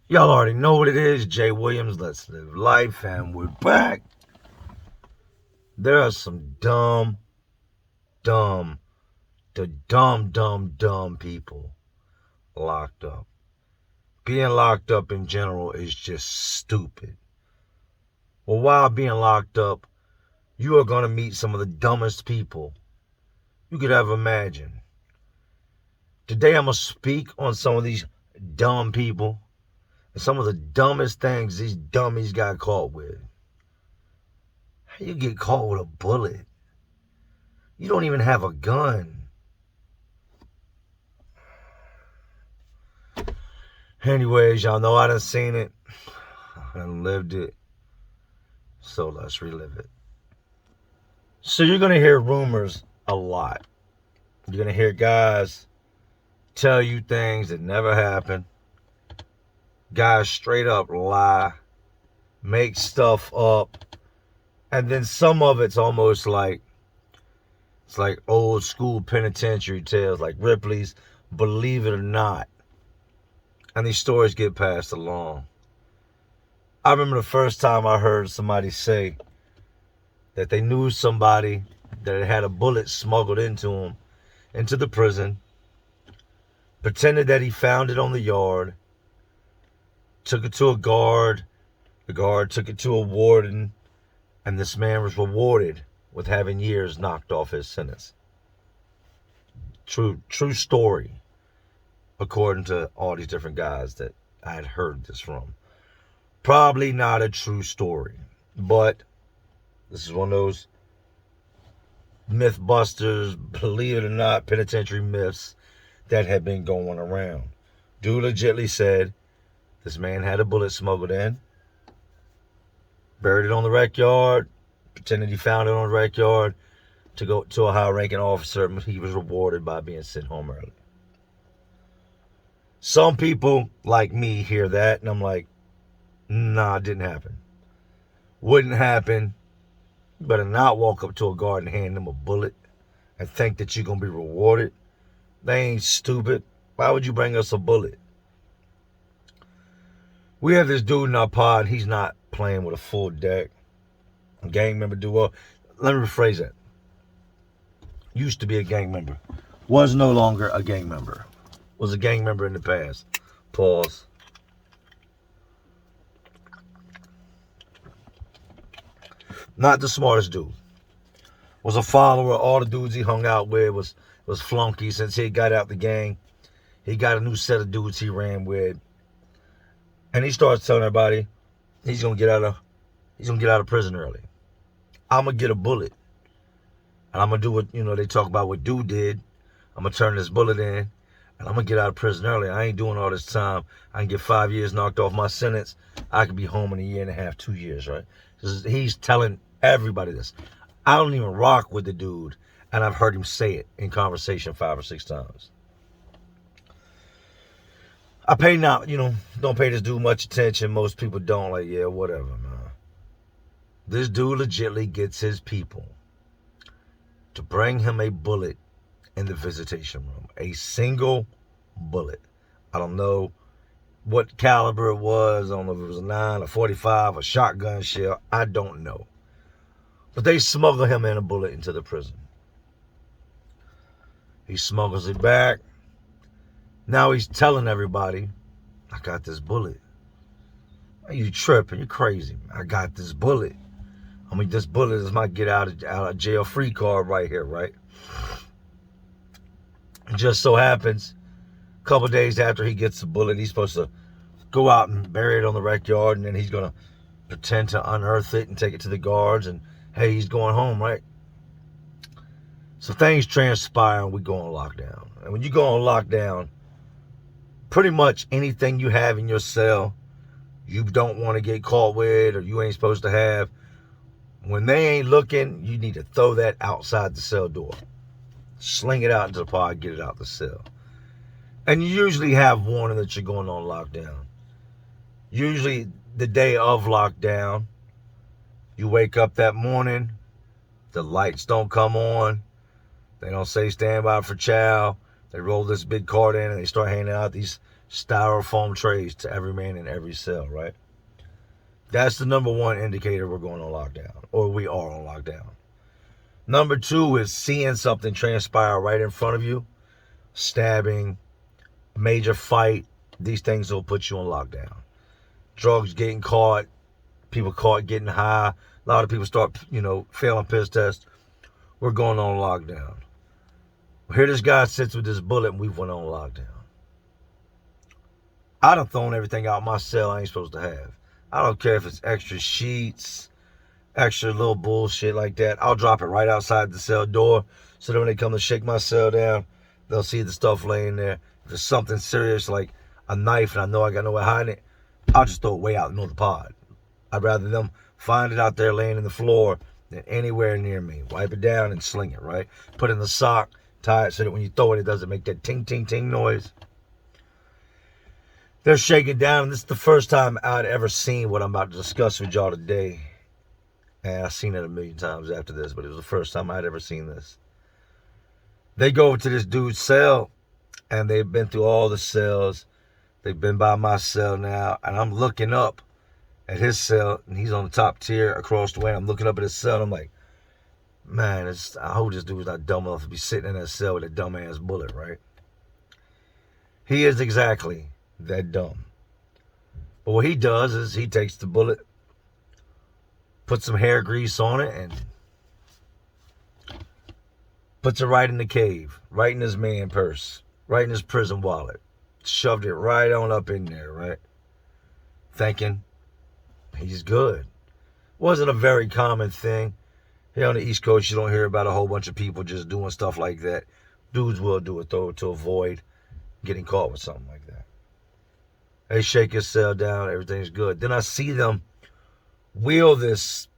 Y'all already know what it is. Jay Williams, Let's Live Life, and we're back. There are some dumb people locked up. Being locked up in general is just stupid. Well, while being locked up, you are going to meet some of the dumbest people you could ever imagine. Today I'm going to speak on some of these dumb people and some of the dumbest things these dummies got caught with. How you get caught with a bullet? You don't even have a gun. Anyways, y'all know I done seen it. I done lived it. So let's relive it. So you're going to hear rumors a lot. You're going to hear guys tell you things that never happened. Guys straight up lie, make stuff up. And then some of it's almost like, it's like old school penitentiary tales, like Ripley's Believe It or Not. And these stories get passed along. I remember the first time I heard somebody say that they knew somebody that had a bullet smuggled into him, into the prison, pretended that he found it on the yard, took it to a guard, the guard took it to a warden, and this man was rewarded with having years knocked off his sentence. True story, according to all these different guys that I had heard this from. Probably not a true story, but this is one of those Mythbusters, believe it or not, penitentiary myths that have been going around. Dude legitly said this man had a bullet smuggled in, buried it on the rec yard, pretended he found it on the rec yard to go to a high-ranking officer, and he was rewarded by being sent home early. Some people like me hear that, and I'm like, nah, it didn't happen. Wouldn't happen. You better not walk up to a guard and hand them a bullet and think that you're going to be rewarded. They ain't stupid. Why would you bring us a bullet? We have this dude in our pod. He's not playing with a full deck. A gang member duo. Let me rephrase that. Used to be a gang member. Was no longer a gang member. Was a gang member in the past. Pause. Not the smartest dude. Was a follower. All the dudes he hung out with was flunkies. Since he got out the gang, he got a new set of dudes he ran with. And he starts telling everybody he's gonna get out of prison early. I'm gonna get a bullet. And I'm gonna do what, they talk about what dude did. I'm gonna turn this bullet in, and I'm gonna get out of prison early. I ain't doing all this time. I can get 5 years knocked off my sentence. I could be home in a year and a half, 2 years, right? He's telling everybody this. I don't even rock with the dude, and I've heard him say it in conversation 5 or 6 times. I don't pay this dude much attention. Most people don't. Like, yeah, whatever, man. This dude legitly gets his people to bring him a bullet in the visitation room. A single bullet. I don't know what caliber it was. I don't know if it was a 9, a 45, a shotgun shell. I don't know. But they smuggle him in a bullet into the prison. He smuggles it back. Now he's telling everybody, I got this bullet. You tripping, you're crazy. I got this bullet. This bullet is my get out of jail free card right here, right? It just so happens, a couple days after he gets the bullet, he's supposed to go out and bury it on the rec yard, and then he's going to pretend to unearth it and take it to the guards, and hey, he's going home, right? So things transpire, and we go on lockdown. And when you go on lockdown, pretty much anything you have in your cell you don't want to get caught with, or you ain't supposed to have, when they ain't looking, you need to throw that outside the cell door. Sling it out into the pod, get it out the cell. And you usually have warning that you're going on lockdown. Usually the day of lockdown, you wake up that morning, the lights don't come on, they don't say stand by for chow. They roll this big card in and they start handing out these styrofoam trays to every man in every cell, right? That's the number one indicator we're going on lockdown, or we are on lockdown. Number two is seeing something transpire right in front of you, stabbing, major fight. These things will put you on lockdown. Drugs getting caught, people caught getting high. A lot of people start, failing piss tests. We're going on lockdown. Here this guy sits with this bullet and we went on lockdown. I done thrown everything out my cell I ain't supposed to have. I don't care if it's extra sheets, extra little bullshit like that. I'll drop it right outside the cell door so that when they come to shake my cell down, they'll see the stuff laying there. If it's something serious like a knife and I know I got nowhere hiding it, I'll just throw it way out in the middle of the pod. I'd rather them find it out there laying in the floor than anywhere near me. Wipe it down and sling it, right? Put it in the sock, tie it so that when you throw it, it doesn't make that ting, ting, ting noise. They're shaking down, and this is the first time I'd ever seen what I'm about to discuss with y'all today. And I've seen it a million times after this, but it was the first time I'd ever seen this. They go over to this dude's cell, and they've been through all the cells. They've been by my cell now, and I'm looking up at his cell, and he's on the top tier across the way. I'm looking up at his cell, and I'm like, man, I hope this dude's not dumb enough to be sitting in that cell with a dumbass bullet, right? He is exactly that dumb. But what he does is he takes the bullet, puts some hair grease on it, and puts it right in the cave, right in his man purse, right in his prison wallet. Shoved it right on up in there, right? Thinking he's good. Wasn't a very common thing. Here on the East Coast, you don't hear about a whole bunch of people just doing stuff like that. Dudes will do it, though, to avoid getting caught with something like that. They shake his cell down. Everything's good. Then I see them wheel this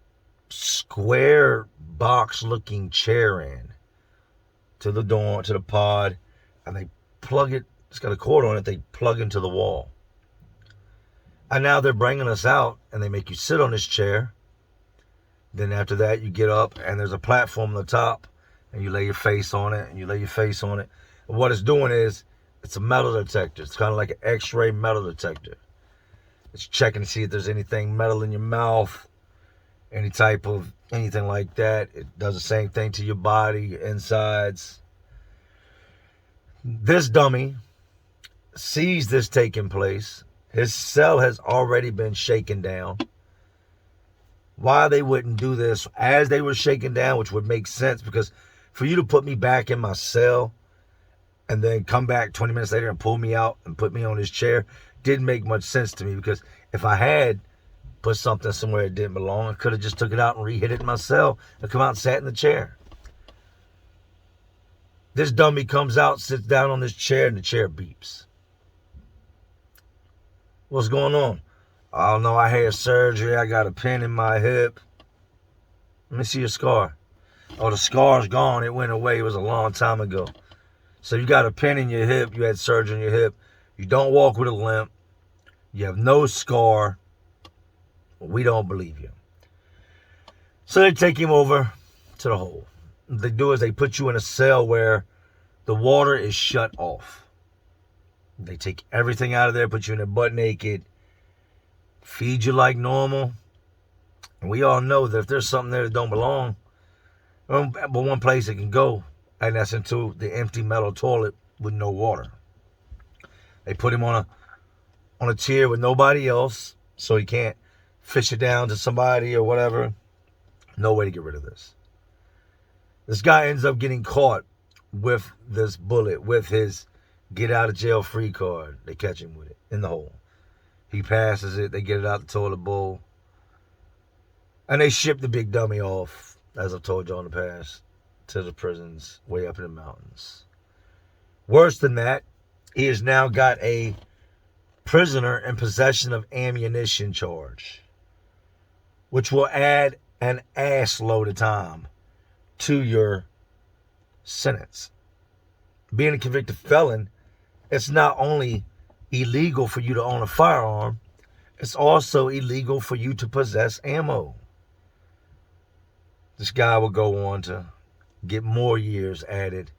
square box-looking chair in to the door, to the pod, and they plug it. It's got a cord on it. They plug into the wall. And now they're bringing us out, and they make you sit on this chair. Then after that, you get up, and there's a platform on the top, and you lay your face on it, and you lay your face on it. And what it's doing is, it's a metal detector. It's kind of like an X-ray metal detector. It's checking to see if there's anything metal in your mouth, any type of anything like that. It does the same thing to your body, your insides. This dummy sees this taking place. His cell has already been shaken down. Why they wouldn't do this as they were shaken down, which would make sense, because for you to put me back in my cell and then come back 20 minutes later and pull me out and put me on this chair didn't make much sense to me, because if I had put something somewhere it didn't belong, I could have just took it out and re-hit it in my cell and come out and sat in the chair. This dummy comes out, sits down on this chair, and the chair beeps. What's going on? I don't know, I had surgery. I got a pin in my hip. Let me see your scar. Oh, the scar's gone. It went away. It was a long time ago. So you got a pin in your hip. You had surgery in your hip. You don't walk with a limp. You have no scar. We don't believe you. So they take him over to the hole. What they do is they put you in a cell where the water is shut off. They take everything out of there, put you in there butt naked, feed you like normal. And we all know that if there's something there that don't belong, but one place it can go, and that's into the empty metal toilet with no water. They put him on a tier with nobody else, so he can't fish it down to somebody or whatever. No way to get rid of this. This guy ends up getting caught with this bullet, with his get out of jail free card. They catch him with it in the hole. He passes it. They get it out the toilet bowl. And they ship the big dummy off, as I've told y'all in the past, to the prisons way up in the mountains. Worse than that, he has now got a prisoner in possession of ammunition charge, which will add an ass load of time to your sentence. Being a convicted felon, it's not only illegal for you to own a firearm, it's also illegal for you to possess ammo. This guy will go on to get more years added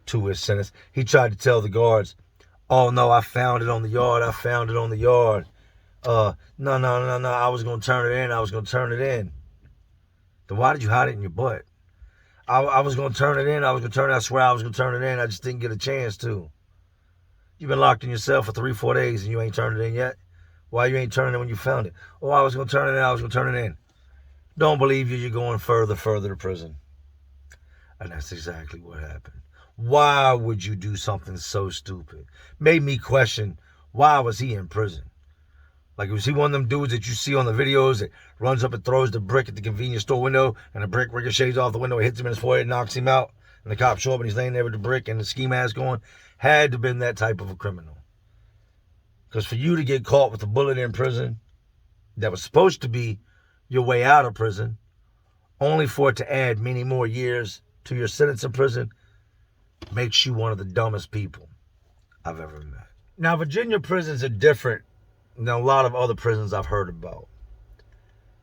to his sentence. He tried to tell the guards, Oh, no, I found it on the yard. I found it on the yard. No. I was going to turn it in. I was going to turn it in. Then why did you hide it in your butt? I was going to turn it in. I was going to turn it. I swear I was going to turn it in. I just didn't get a chance to. You've been locked in your cell for 3-4 days and you ain't turned it in yet? Why you ain't turning it when you found it? Oh, I was going to turn it in. I was going to turn it in. Don't believe you. You're going further to prison. And that's exactly what happened. Why would you do something so stupid? Made me question, why was he in prison? Like, was he one of them dudes that you see on the videos that runs up and throws the brick at the convenience store window and the brick ricochets off the window, hits him in his forehead, knocks him out, and the cops show up and he's laying there with the brick and the ski mask on? Had to have been that type of a criminal. Because for you to get caught with a bullet in prison that was supposed to be your way out of prison, only for it to add many more years to your sentence in prison, makes you one of the dumbest people I've ever met. Now, Virginia prisons are different than a lot of other prisons I've heard about.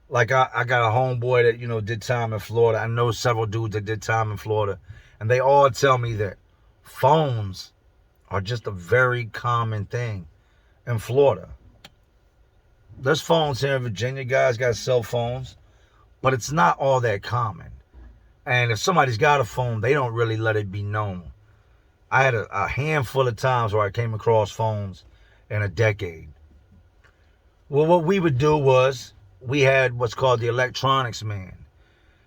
Like, I got a homeboy that, did time in Florida. I know several dudes that did time in Florida. And they all tell me that phones are just a very common thing in Florida. There's phones here in Virginia. Guys got cell phones. But it's not all that common. And if somebody's got a phone, they don't really let it be known. I had a handful of times where I came across phones in a decade. Well, what we would do was, we had what's called the electronics man.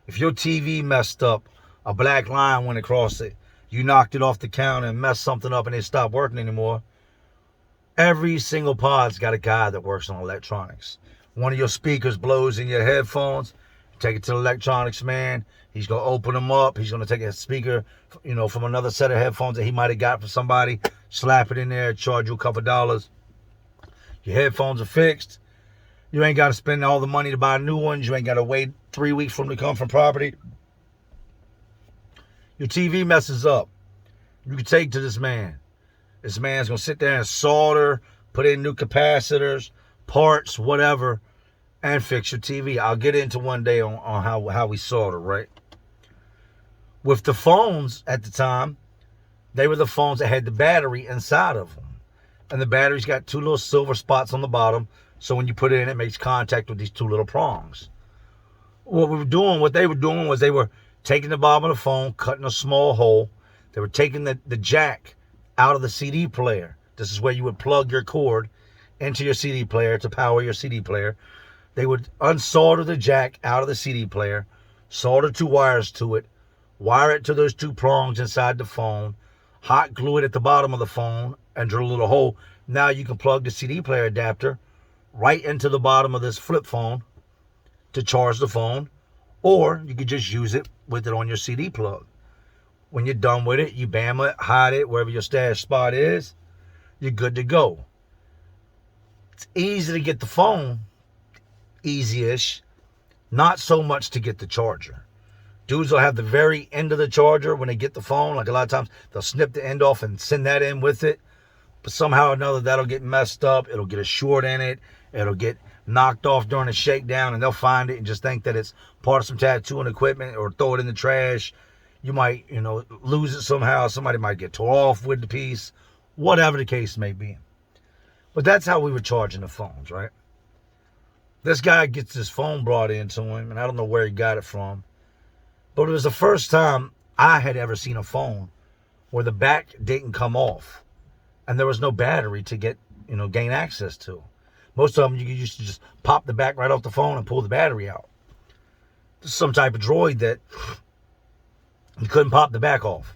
If your TV messed up, a black line went across it, you knocked it off the counter and messed something up and it stopped working anymore, every single pod's got a guy that works on electronics. One of your speakers blows in your headphones, take it to the electronics man. He's going to open them up. He's going to take a speaker, from another set of headphones that he might have got from somebody, slap it in there, charge you a couple dollars. Your headphones are fixed. You ain't got to spend all the money to buy new ones. You ain't got to wait 3 weeks for them to come from property. Your TV messes up. You can take to this man. This man's going to sit there and solder, put in new capacitors, parts, whatever, and fix your TV. I'll get into one day on how we solder, right? With the phones at the time, they were the phones that had the battery inside of them. And the battery's got two little silver spots on the bottom. So when you put it in, it makes contact with these two little prongs. What they were doing was they were taking the bottom of the phone, cutting a small hole. They were taking the jack out of the CD player. This is where you would plug your cord into your CD player to power your CD player. They would unsolder the jack out of the CD player, solder two wires to it, wire it to those two prongs inside the phone, hot glue it at the bottom of the phone, and drill a little hole. Now you can plug the CD player adapter right into the bottom of this flip phone to charge the phone, or you could just use it with it on your CD plug. When you're done with it, you bam it, hide it wherever your stash spot is, you're good to go. It's easy to get the phone, easy-ish, not so much to get the charger. Dudes will have the very end of the charger when they get the phone. Like, a lot of times, they'll snip the end off and send that in with it. But somehow or another, that'll get messed up. It'll get a short in it. It'll get knocked off during a shakedown, and they'll find it and just think that it's part of some tattooing equipment, or throw it in the trash. You might, lose it somehow. Somebody might get tore off with the piece. Whatever the case may be. But that's how we were charging the phones, right? This guy gets his phone brought into him, and I don't know where he got it from. But it was the first time I had ever seen a phone where the back didn't come off and there was no battery to gain access to. Most of them, you used to just pop the back right off the phone and pull the battery out. This is some type of droid that you couldn't pop the back off.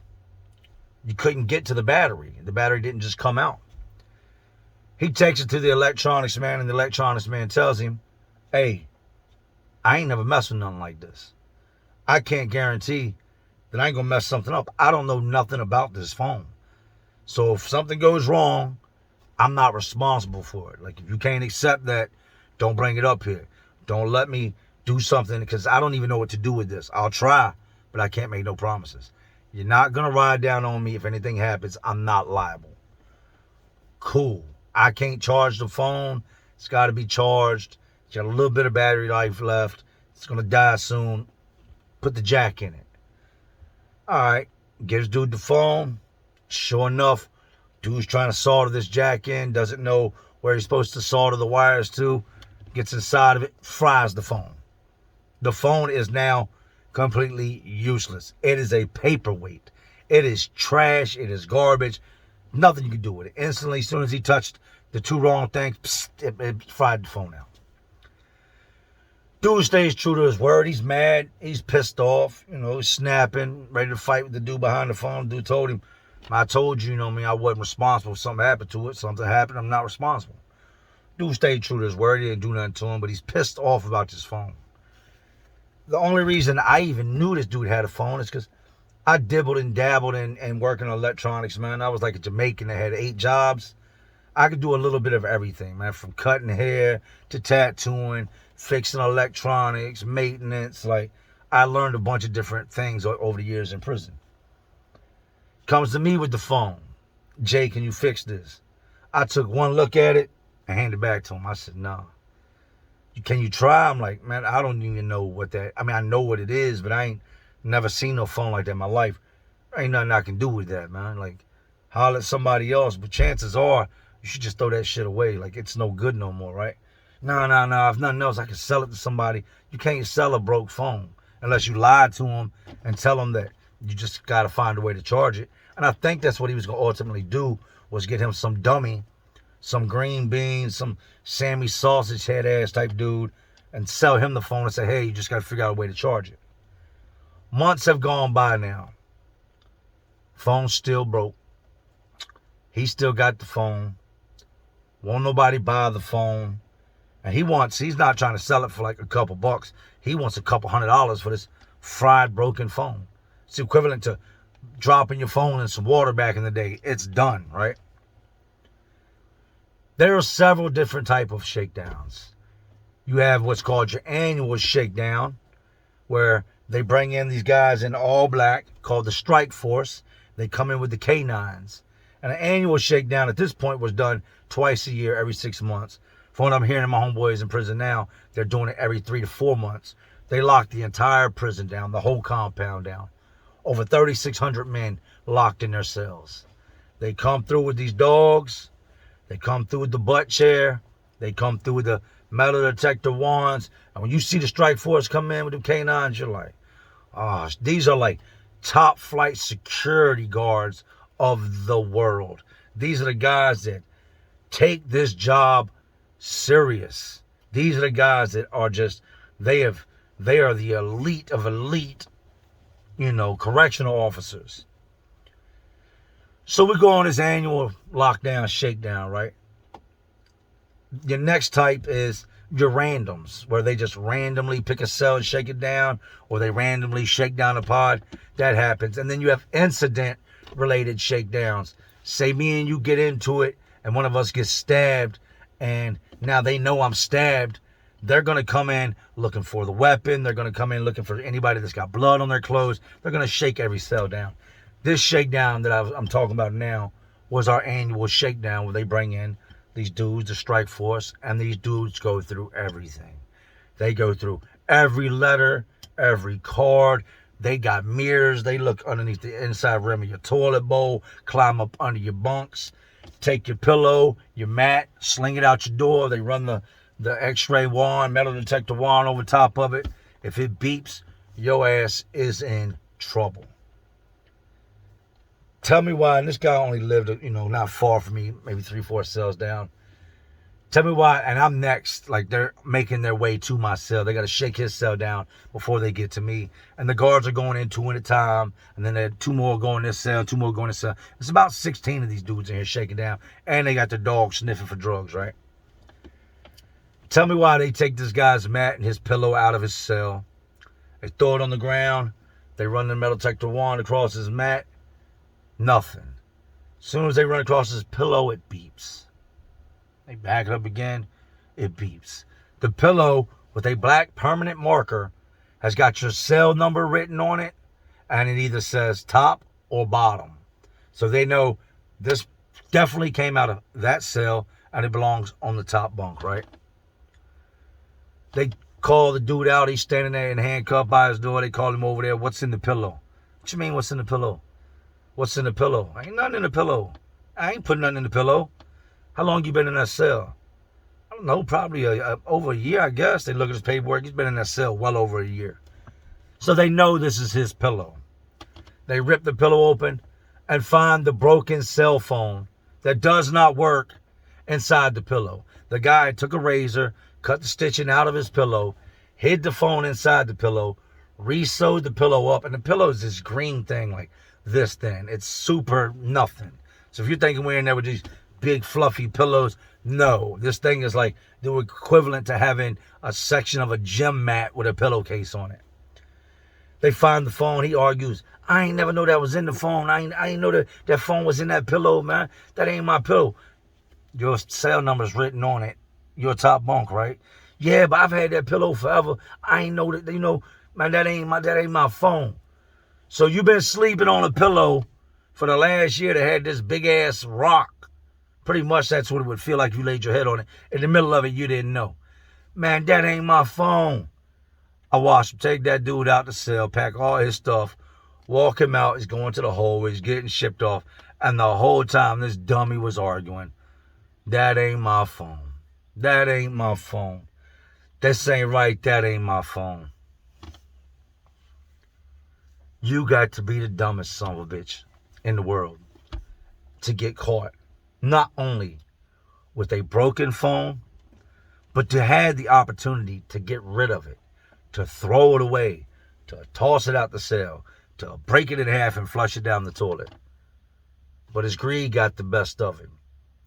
You couldn't get to the battery. The battery didn't just come out. He takes it to the electronics man, and the electronics man tells him, hey, I ain't never messed with nothing like this. I can't guarantee that I ain't going to mess something up. I don't know nothing about this phone. So if something goes wrong, I'm not responsible for it. Like, if you can't accept that, don't bring it up here. Don't let me do something, because I don't even know what to do with this. I'll try, but I can't make no promises. You're not going to ride down on me if anything happens. I'm not liable. Cool. I can't charge the phone. It's got to be charged. It's got a little bit of battery life left. It's going to die soon. Put the jack in it. All right. Gives dude the phone. Sure enough, Dude's trying to solder this jack in, doesn't know where he's supposed to solder the wires to, gets inside of it, fries the phone. The phone is now completely useless. It is a paperweight. It is trash. It is garbage. Nothing you can do with it. Instantly, as soon as he touched the two wrong things, psst, it fried the phone out. Dude stays true to his word. He's mad. He's pissed off. He's snapping, ready to fight with the dude behind the phone. Dude told him, I told you, I wasn't responsible if something happened to it. Something happened, I'm not responsible. Dude stayed true to his word. He didn't do nothing to him, but he's pissed off about this phone. The only reason I even knew this dude had a phone is because I dibbled and dabbled in working on electronics, man. I was like a Jamaican that had 8 jobs. I could do a little bit of everything, man, from cutting hair to tattooing, fixing electronics, maintenance. Like, I learned a bunch of different things over the years in prison. Comes to me with the phone. Jay, can you fix this? I took one look at it and handed it back to him. I said, no. Can you try? I'm like, man, I don't even know what that, I know what it is, but I ain't never seen no phone like that in my life. There ain't nothing I can do with that, man. Like, holler at somebody else, but chances are you should just throw that shit away. Like, it's no good no more, right? No. If nothing else, I can sell it to somebody. You can't sell a broke phone unless you lie to them and tell them that you just got to find a way to charge it. And I think that's what he was going to ultimately do, was get him some dummy, some green beans, some Sammy sausage head ass type dude, and sell him the phone and say, hey, you just got to figure out a way to charge it. Months have gone by now. Phone's still broke. He still got the phone. Won't nobody buy the phone. And he's not trying to sell it for like a couple bucks. He wants a couple $100 for this fried, broken phone. It's equivalent to dropping your phone in some water back in the day. It's done, right? There are several different types of shakedowns. You have what's called your annual shakedown, where they bring in these guys in all black called the strike force. They come in with the K9s. And an annual shakedown at this point was done twice a year, every 6 months. From what I'm hearing, my homeboys in prison now, they're doing it every 3 to 4 months. They lock the entire prison down, the whole compound down. Over 3,600 men locked in their cells. They come through with these dogs. They come through with the butt chair. They come through with the metal detector wands. And when you see the strike force come in with the K9s, you're like, oh, these are like top flight security guards of the world. These are the guys that take this job serious. These are the guys that are just, they are the elite of elite, correctional officers. So we go on this annual lockdown, shakedown, right? Your next type is your randoms, where they just randomly pick a cell and shake it down, or they randomly shake down a pod. That happens. And then you have incident-related shakedowns. Say me and you get into it, and one of us gets stabbed, and now they know I'm stabbed. They're going to come in looking for the weapon. They're going to come in looking for anybody that's got blood on their clothes. They're going to shake every cell down. This shakedown that I'm talking about now was our annual shakedown, where they bring in these dudes, the strike force, and these dudes go through everything. They go through every letter, every card. They got mirrors. They look underneath the inside rim of your toilet bowl, climb up under your bunks, take your pillow, your mat, sling it out your door. They run the x-ray wand, metal detector wand over top of it. If it beeps, your ass is in trouble. Tell me why, and this guy only lived, not far from me, maybe 3-4 cells down. Tell me why, and I'm next, like they're making their way to my cell. They got to shake his cell down before they get to me. And the guards are going in 2 at a time, and then there are 2 more going in this cell, 2 more going in this cell. It's about 16 of these dudes in here shaking down, and they got their dog sniffing for drugs, right? Tell me why they take this guy's mat and his pillow out of his cell. They throw it on the ground. They run the metal detector wand across his mat. Nothing. As soon as they run across his pillow, it beeps. They back it up again, it beeps. The pillow with a black permanent marker has got your cell number written on it, and it either says top or bottom. So they know this definitely came out of that cell, and it belongs on the top bunk, right? They call the dude out. He's standing there in handcuffed by his door. They call him over there. What's in the pillow? What you mean, what's in the pillow? What's in the pillow? Ain't nothing in the pillow. I ain't putting nothing in the pillow. How long you been in that cell? I don't know, probably over a year, I guess. They look at his paperwork. He's been in that cell well over a year. So they know this is his pillow. They rip the pillow open and find the broken cell phone that does not work inside the pillow. The guy took a razor, cut the stitching out of his pillow, hid the phone inside the pillow, re-sewed the pillow up, and the pillow is this green thing like this thin. It's super nothing. So if you're thinking we're in there with these big fluffy pillows, no. This thing is like the equivalent to having a section of a gym mat with a pillowcase on it. They find the phone. He argues, I ain't never know that was in the phone. I ain't know that phone was in that pillow, man. That ain't my pillow. Your cell number's written on it. Your top bunk, right? Yeah, but I've had that pillow forever. I ain't know that, man, that ain't my phone. So you been sleeping on a pillow for the last year that had this big ass rock. Pretty much that's what it would feel like if you laid your head on it. In the middle of it, you didn't know. Man, that ain't my phone. I watched him take that dude out the cell, pack all his stuff, walk him out. He's going to the hallway. He's getting shipped off. And the whole time, this dummy was arguing. That ain't my phone. That ain't my phone. This ain't right. That ain't my phone. You got to be the dumbest son of a bitch in the world to get caught. Not only with a broken phone, but to have the opportunity to get rid of it. To throw it away, to toss it out the cell, to break it in half and flush it down the toilet. But his greed got the best of him.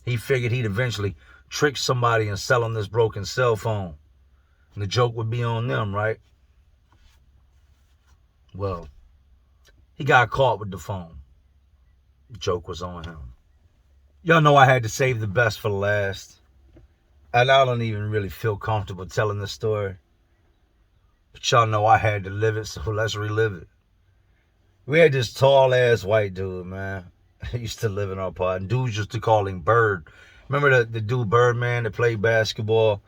He figured he'd eventually trick somebody and sell them this broken cell phone. And the joke would be on them, right? Well, he got caught with the phone. The joke was on him. Y'all know I had to save the best for last. And I don't even really feel comfortable telling this story. But y'all know I had to live it, so let's relive it. We had this tall-ass white dude, man. He used to live in our pod. And dudes used to call him Bird. Remember the dude Birdman that played basketball?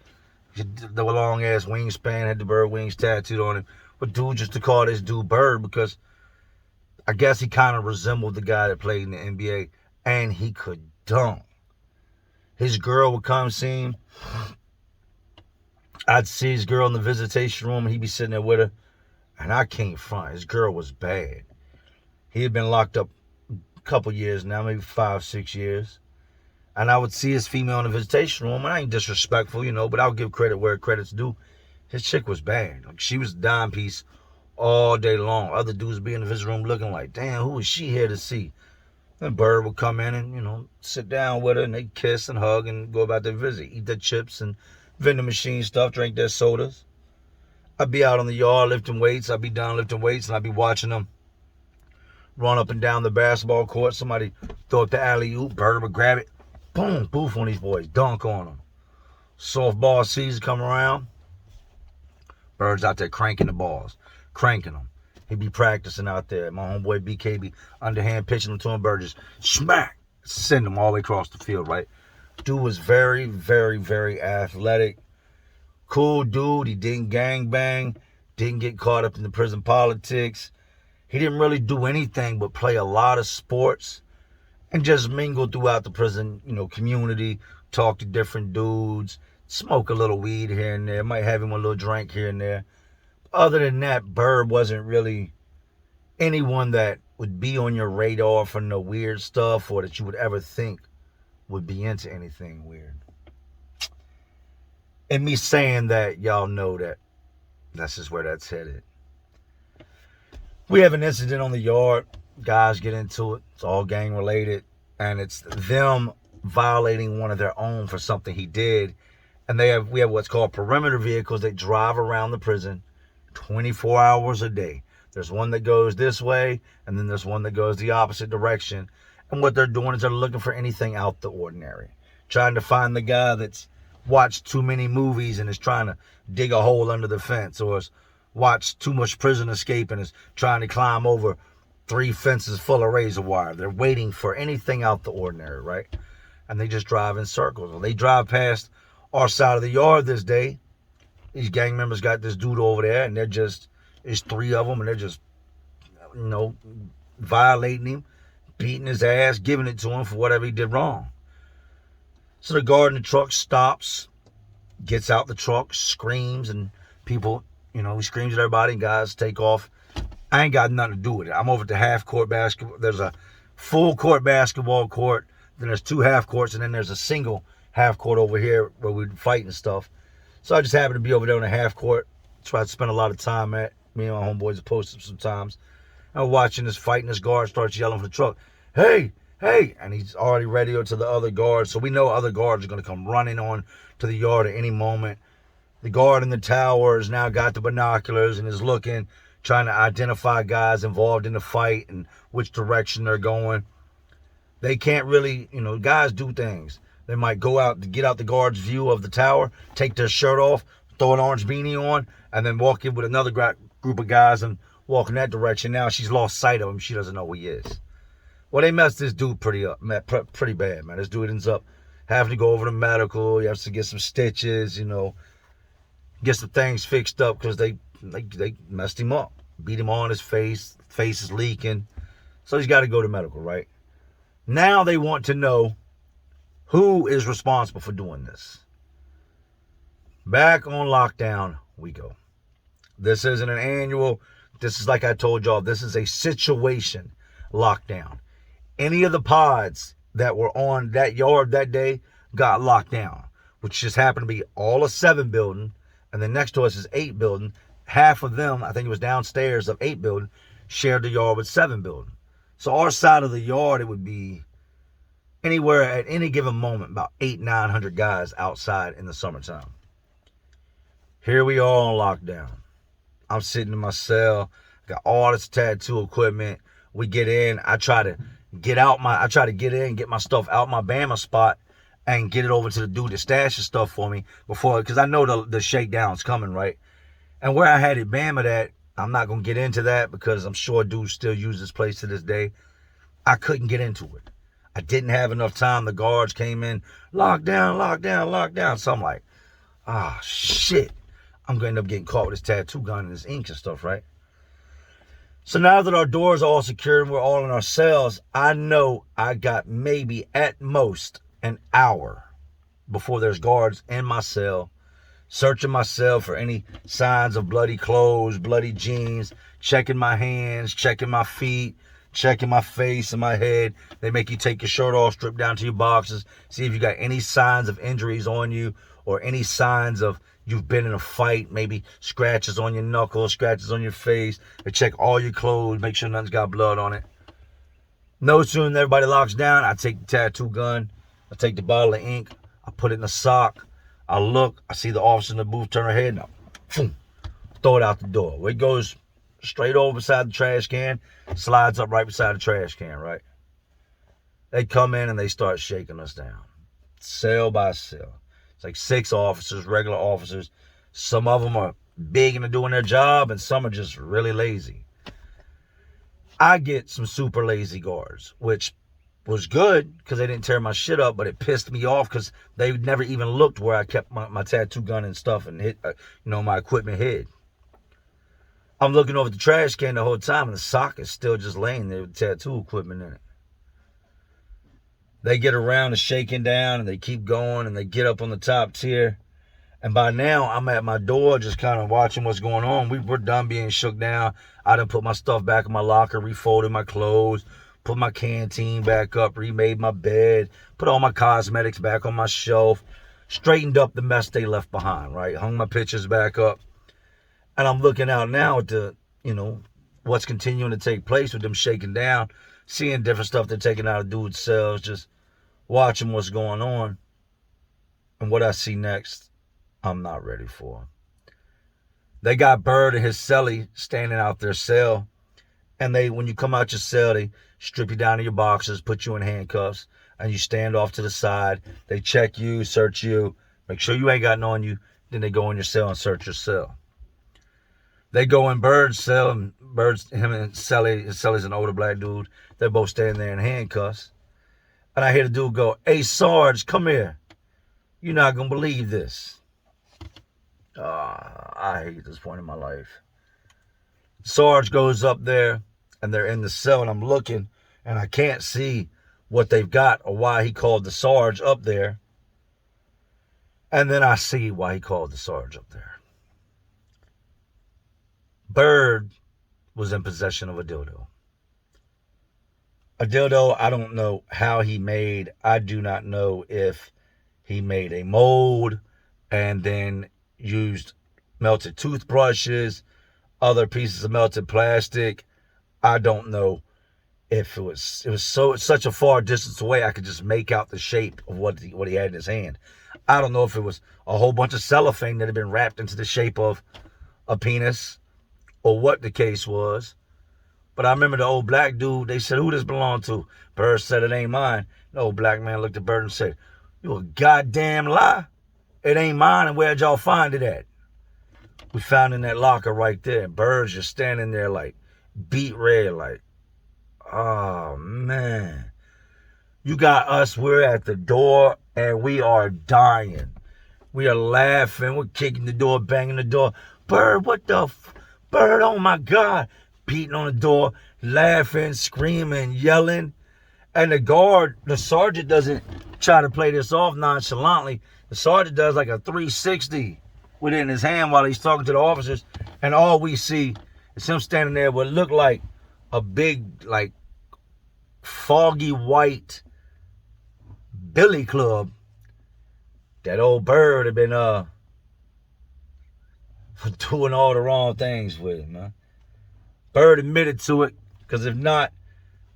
The long-ass wingspan, had the bird wings tattooed on him. But dudes used to call this dude Bird because I guess he kind of resembled the guy that played in the NBA. And he could dunk. His girl would come see him. I'd see his girl in the visitation room, and he'd be sitting there with her. And I can't front. His girl was bad. He had been locked up a couple years now, maybe 5, 6 years. And I would see his female in the visitation room, and I ain't disrespectful, but I'll give credit where credit's due. His chick was bad. Like, she was a dime piece all day long. Other dudes would be in the visiting room looking like, damn, who is she here to see? Then Bird would come in and, sit down with her, and they'd kiss and hug and go about their visit, eat their chips and vending machine stuff, drink their sodas. I'd be out on the yard lifting weights. I'd be down lifting weights, and I'd be watching them run up and down the basketball court. Somebody throw up the alley-oop. Bird would grab it. Boom, boof on these boys. Dunk on them. Softball season come around. Bird's out there cranking the balls. Cranking them. He'd be practicing out there. My homeboy BK be underhand pitching them to him. Bird just smack. Send them all the way across the field, right? Dude was very, very, very athletic. Cool dude. He didn't gangbang. Didn't get caught up in the prison politics. He didn't really do anything but play a lot of sports and just mingle throughout the prison, community, talk to different dudes, smoke a little weed here and there, might have him a little drink here and there. Other than that, Bird wasn't really anyone that would be on your radar for no weird stuff or that you would ever think would be into anything weird. And me saying that, y'all know that that's just where that's headed. We have an incident on the yard. Guys get into it. It's all gang related. And it's them violating one of their own for something he did. And we have what's called perimeter vehicles that drive around the prison 24 hours a day. There's one that goes this way, and then there's one that goes the opposite direction. And what they're doing is they're looking for anything out the ordinary. Trying to find the guy that's watched too many movies and is trying to dig a hole under the fence, or has watched too much Prison Escape and is trying to climb over 3 fences full of razor wire. They're waiting for anything out the ordinary, right? And they just drive in circles. Well, they drive past our side of the yard this day. These gang members got this dude over there, and there's 3 of them, and they're just, violating him, beating his ass, giving it to him for whatever he did wrong. So the guard in the truck stops, gets out the truck, screams, and people, he screams at everybody, and guys take off. I ain't got nothing to do with it. I'm over at the half-court basketball. There's a full-court basketball court, then there's 2 half-courts, and then there's a single half-court over here where we fight and stuff. So I just happened to be over there on the half-court. Try to spend a lot of time at. Me and my homeboys are posted sometimes. I'm watching this fight, and this guard starts yelling from the truck, "Hey, hey," and he's already radioed to the other guards, so we know other guards are going to come running on to the yard at any moment. The guard in the tower has now got the binoculars and is looking, trying to identify guys involved in the fight and which direction they're going. They can't really, guys do things. They might go out to get out the guard's view of the tower, take their shirt off, throw an orange beanie on, and then walk in with another group of guys and walk in that direction. Now she's lost sight of him. She doesn't know who he is. Well, they messed this dude pretty bad, man. This dude ends up having to go over to medical. He has to get some stitches, get some things fixed up because they messed him up, beat him on his face. Face is leaking, so he's got to go to medical, right? Now they want to know who is responsible for doing this. Back on lockdown we go. This isn't an annual. This is, like I told y'all, this is a situation lockdown. Any of the pods that were on that yard that day got locked down, which just happened to be all of 7 building, and then next to us is 8 building. Half of them, I think it was downstairs of 8 building, shared the yard with 7 building. So our side of the yard, it would be anywhere at any given moment, about 800-900 guys outside in the summertime. Here we are on lockdown. I'm sitting in my cell, got all this tattoo equipment. We get in. I try to get in, get my stuff out my Bama spot and get it over to the dude that stashes stuff for me before, because I know the shakedown's coming, right? And where I had it Bama at, I'm not going to get into that because I'm sure dudes still use this place to this day. I couldn't get into it. I didn't have enough time. The guards came in, lockdown, lockdown, lockdown. So I'm like, shit. I'm going to end up getting caught with this tattoo gun and this ink and stuff, right? So now that our doors are all secured and we're all in our cells, I know I got maybe at most an hour before there's guards in my cell, searching my cell for any signs of bloody clothes, bloody jeans, checking my hands, checking my feet, checking my face and my head. They make you take your shirt off, strip down to your boxes, see if you got any signs of injuries on you or any signs of you've been in a fight, maybe scratches on your knuckles, scratches on your face. They check all your clothes, make sure nothing's got blood on it. No sooner than everybody locks down, I take the tattoo gun, I take the bottle of ink, I put it in a sock, I look, I see the officer in the booth turn her head, and I throw it out the door. Well, it goes straight over beside the trash can, slides up right beside the trash can, right? They come in and they start shaking us down, cell by cell. It's like 6 officers, regular officers. Some of them are big into doing their job, and some are just really lazy. I get some super lazy guards, which was good because they didn't tear my shit up, but it pissed me off because they never even looked where I kept my tattoo gun and stuff and hit, my equipment hid. I'm looking over the trash can the whole time, and the sock is still just laying there with tattoo equipment in it. They get around to shaking down, and they keep going, and they get up on the top tier. And by now, I'm at my door just kind of watching what's going on. We're done being shook down. I done put my stuff back in my locker, refolded my clothes, put my canteen back up, remade my bed, put all my cosmetics back on my shelf, straightened up the mess they left behind, right? Hung my pictures back up. And I'm looking out now at the, what's continuing to take place with them shaking down, seeing different stuff they're taking out of dudes' cells, just watching what's going on. And what I see next, I'm not ready for. They got Bird and his cellie standing out their cell. And when you come out your cell, they strip you down to your boxes, put you in handcuffs, and you stand off to the side. They check you, search you, make sure you ain't got nothing on you. Then they go in your cell and search your cell. They go in Bird's cell, and him and Cellie's an older black dude. They're both standing there in handcuffs. And I hear the dude go, "Hey, Sarge, come here. You're not going to believe this." I hate this point in my life. Sarge goes up there, and they're in the cell, and I'm looking, and I can't see what they've got or why he called the Sarge up there. And then I see why he called the Sarge up there. Bird was in possession of a dildo. A dildo I don't know how he made. I do not know if he made a mold and then used melted toothbrushes, other pieces of melted plastic. I don't know if it was such a far distance away I could just make out the shape of what he had in his hand. I don't know if it was a whole bunch of cellophane that had been wrapped into the shape of a penis or what the case was. But I remember the old black dude, they said, who this belong to? Bird said, it ain't mine. The old black man looked at Bird and said, you a goddamn lie. It ain't mine, and where'd y'all find it at? We found it in that locker right there. Bird's just standing there like beat red, like, oh, man. You got us, we're at the door, and we are dying. We are laughing, we're kicking the door, banging the door. Bird, what the Bird, oh my God. Beating on the door, laughing, screaming, yelling. And the sergeant doesn't try to play this off nonchalantly. The sergeant does like a 360 with it in his hand while he's talking to the officers. And all we see is him standing there with what looked like a big, like, foggy white billy club that old Bird had been doing all the wrong things with, man. Bird admitted to it, because if not,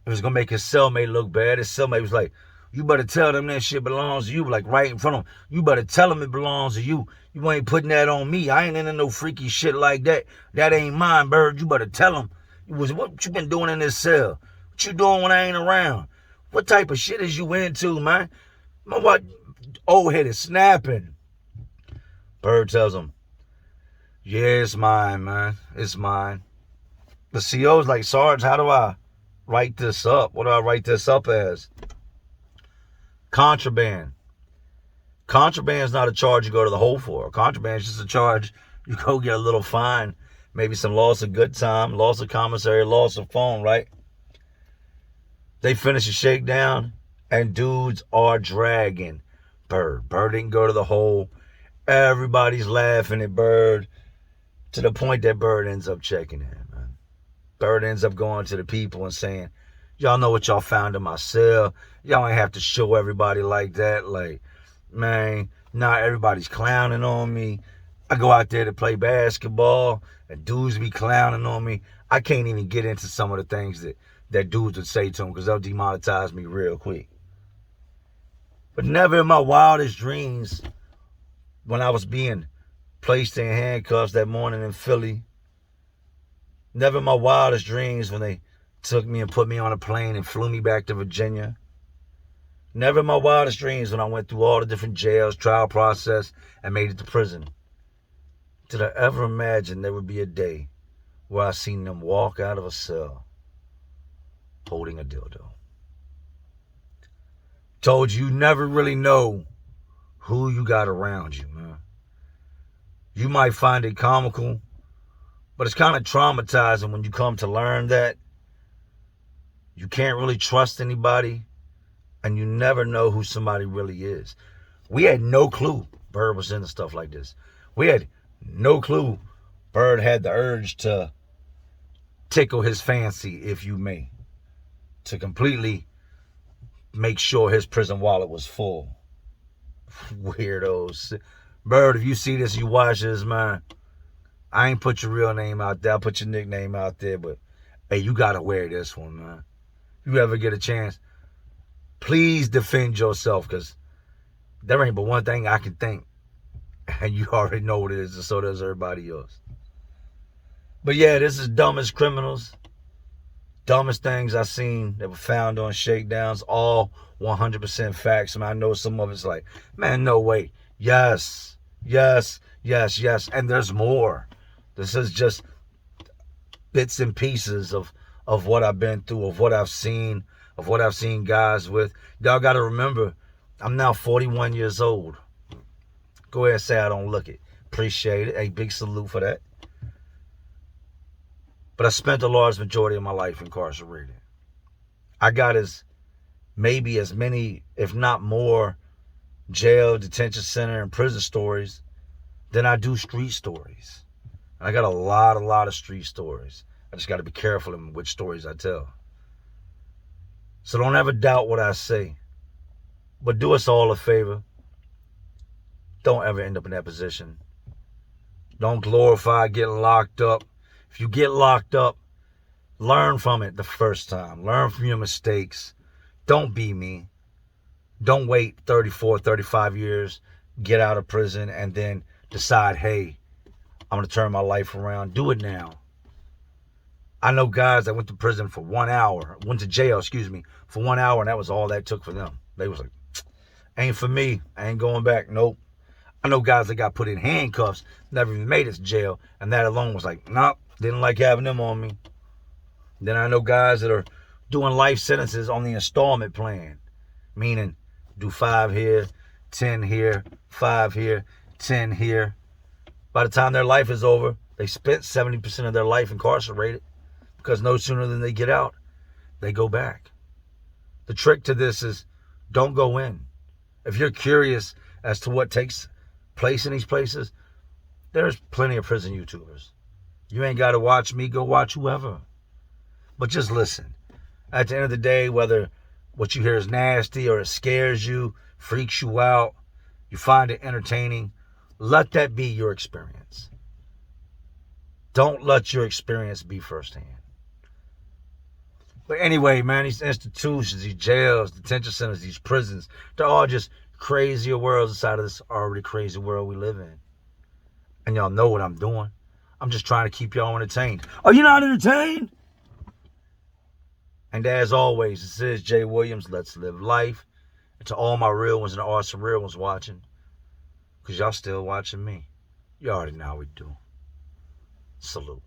it was going to make his cellmate look bad. His cellmate was like, you better tell them that shit belongs to you, like right in front of him. You better tell them it belongs to you. You ain't putting that on me. I ain't into no freaky shit like that. That ain't mine, Bird. You better tell them. What you been doing in this cell? What you doing when I ain't around? What type of shit is you into, man? My what? Old head is snapping. Bird tells him, yeah, it's mine, man. It's mine. The CO's like, Sarge, how do I write this up? What do I write this up as? Contraband. Contraband is not a charge you go to the hole for. Contraband is just a charge you go get a little fine, maybe some loss of good time, loss of commissary, loss of phone, right? They finish a shakedown, and dudes are dragging Bird. Bird didn't go to the hole. Everybody's laughing at Bird to the point that Bird ends up checking in, man. Bird ends up going to the people and saying, y'all know what y'all found in my cell. Y'all ain't have to show everybody like that. Like, man, not everybody's clowning on me. I go out there to play basketball, and dudes be clowning on me. I can't even get into some of the things that dudes would say to them, because they'll demonetize me real quick. But never in my wildest dreams, when I was being placed in handcuffs that morning in Philly, never in my wildest dreams when they took me and put me on a plane and flew me back to Virginia. Never in my wildest dreams when I went through all the different jails, trial process, and made it to prison, did I ever imagine there would be a day where I seen them walk out of a cell holding a dildo. Told you never really know who you got around you, man. You might find it comical, but it's kind of traumatizing when you come to learn that you can't really trust anybody, and you never know who somebody really is. We had no clue Bird was into stuff like this. We had no clue Bird had the urge to tickle his fancy, if you may, to completely make sure his prison wallet was full. Weirdos. Bird, if you see this, you watch this, man, I ain't put your real name out there. I put your nickname out there, but hey, you gotta wear this one, man. If you ever get a chance, please defend yourself, because there ain't but one thing I can think, and you already know what it is, and so does everybody else. But yeah, this is Dumbest Criminals. Dumbest things I've seen that were found on shakedowns, all 100% facts. And I know some of it's like, man, no way. Yes, yes, yes, yes. And there's more. This is just bits and pieces of what I've been through, of what I've seen guys with. Y'all got to remember, I'm now 41 years old. Go ahead and say I don't look it. Appreciate it. A big salute for that. But I spent the large majority of my life incarcerated. I got maybe as many, if not more, jail, detention center, and prison stories than I do street stories. And I got a lot of street stories. I just got to be careful in which stories I tell. So don't ever doubt what I say. But do us all a favor. Don't ever end up in that position. Don't glorify getting locked up. If you get locked up, learn from it the first time. Learn from your mistakes. Don't be me. Don't wait 34, 35 years, get out of prison, and then decide, hey, I'm going to turn my life around. Do it now. I know guys that went to prison for 1 hour, went to jail, for 1 hour, and that was all that took for them. They was like, ain't for me. I ain't going back. Nope. I know guys that got put in handcuffs, never even made it to jail, and that alone was like, nope, didn't like having them on me. Then I know guys that are doing life sentences on the installment plan, meaning do 5 here, 10 here, 5 here, 10 here. By the time their life is over, they spent 70% of their life incarcerated, because no sooner than they get out, they go back. The trick to this is don't go in. If you're curious as to what takes place in these places, there's plenty of prison YouTubers. You ain't got to watch me, go watch whoever. But just listen. At the end of the day, whether what you hear is nasty or it scares you, freaks you out, you find it entertaining, let that be your experience. Don't let your experience be firsthand. But anyway, man, these institutions, these jails, detention centers, these prisons, they're all just crazier worlds inside of this already crazy world we live in. And y'all know what I'm doing. I'm just trying to keep y'all entertained. Are you not entertained? And as always, this is Jay Williams. Let's live life. And to all my real ones and the awesome real ones watching, because y'all still watching me. You already know how we do. Salute.